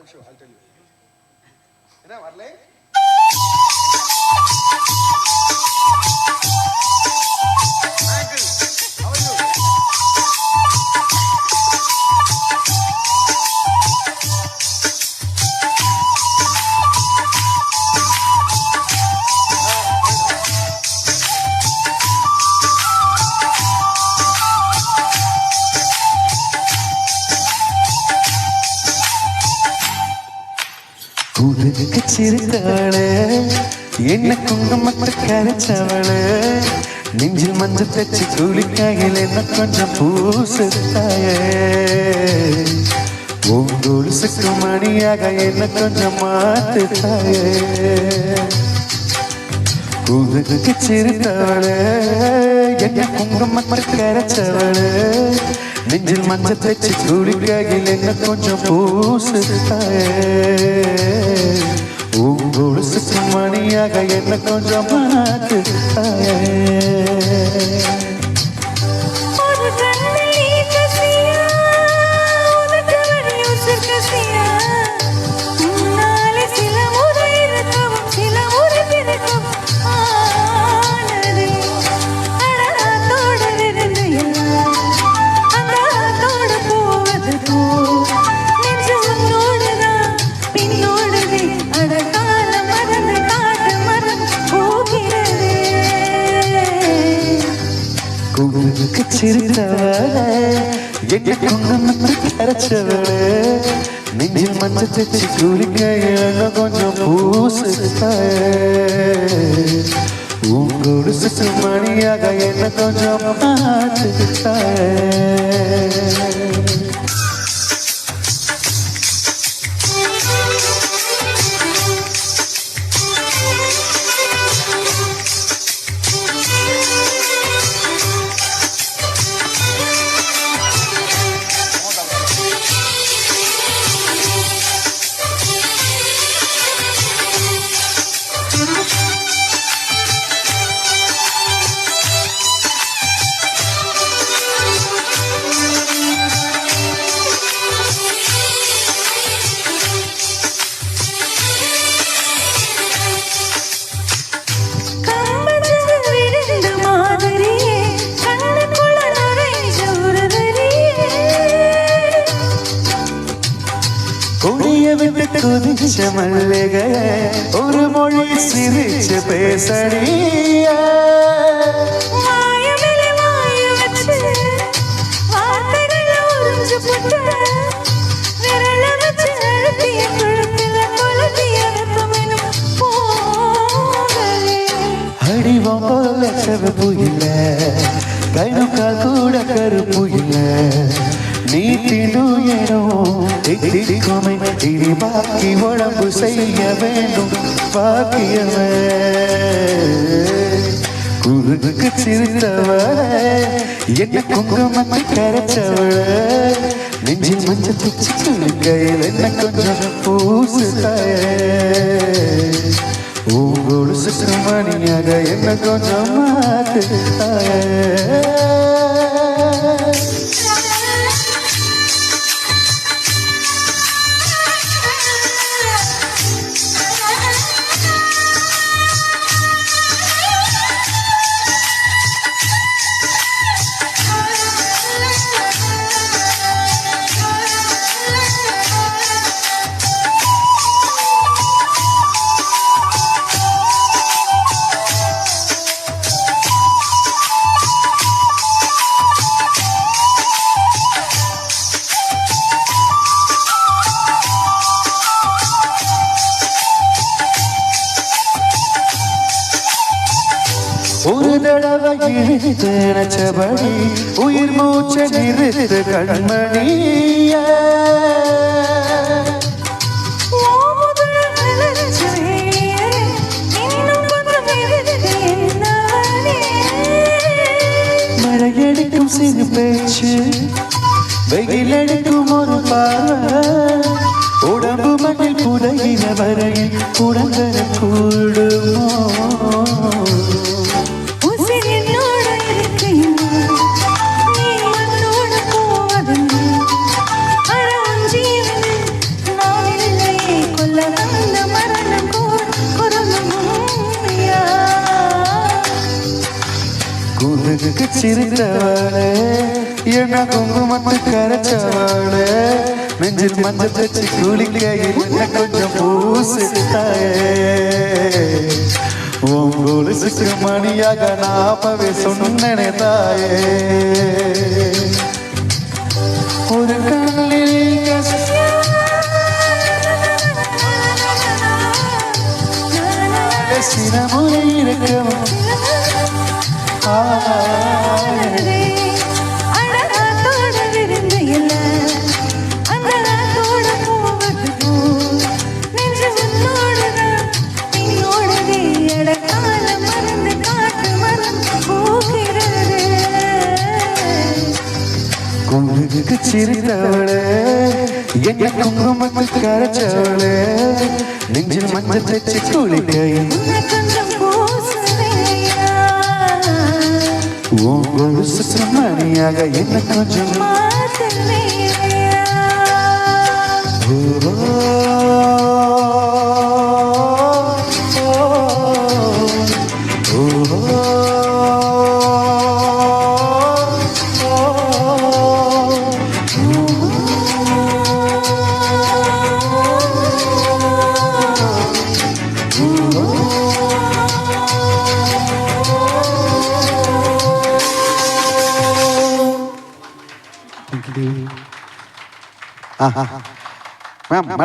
sure. I'll tell you. என்ன வரலே? உனக்கு சிரித்தவளே என்ன குங்குமத்தை கரைச்சவளே நெஞ்சில் மஞ்சள் தச்சு குளிக்காயில் என்ன கொஞ்சம் பூசுத்தாயே உங்களோடு சுக்கு மணியாக என்ன கொஞ்சம் மாத்துத்தாயே உனக்கு சிரித்தவளே என்ன குங்குமத்தை கரைச்சவளே நெஞ்சில் மஞ்சள் தச்சு குளிக்காயில் என்ன கொஞ்சம் பூசுத்தாயே உங்களோடு சுக்கு மணியாக என்ன கொஞ்சம் மாத்துத்தாயே உனக்கு சிரித்தவளே என்ன குங்குமத்தை கரைச்சவளே நெஞ்சில் மஞ்சள் தச்சு குளிக்கையில் கொஞ்சம் பூசுத்தாயே உங்களோடு சுற்று மணியாக என்ன கொஞ்சம் மாத்துத்தாயே குதிச்ச மல்லிகை ஒரு மொழி சிரிச்சு பேசடிய அடிவம் போல செவப்பு இல்ல கைனுக்கால் கூட கருப்பு இல்ல நீ திடுயனோ திடிக்குமை திடி பாக்கி உடம்பு செய்ய வேண்டும் பாக்கியமே குறுக்கு சிரித்தவளே என்ன குங்குமத்தை கரைச்சவளே நெஞ்சில் மஞ்சள் தச்சு குளிக்கையில் என்ன கொஞ்சம் பூசுத்தாயே உங்களோடு சுற்று மணியாக என்ன கொஞ்சம் மாத்துத்தாயே ஒரு தடவை இழுத்து நினைச்சபடி உயிர் மூச்சை நிறுத்து கண்மணிய மழையடிக்கும் சிறு பேச்சு வெயில் அடிக்கும் ஒரு பார்வை உடம்பு மண்ணில் புதையின வரையில் உடங்கர கூடுமோ குங்குக்கு சிரித்தவளே என்ன குங்குமத்து கரைச்சவளே நெஞ்சில் மஞ்சள் தச்சு குளிக்கையில் என்ன கொஞ்சம் பூசிட்டாயே உங்களுக்கு மணியாக நாப்பவே சொன்னனே தாயே ஒரு கண்ணில் சினமுறை இருக்கவும் குங்குக்கு சிரித்தவளே என்ன குங்குமத்து கரைச்சவளே நெஞ்சில் மஞ்சள் தச்சு குளிக்கையில் உங்களு சுமணியாக என்ன கொஞ்சம் மேம்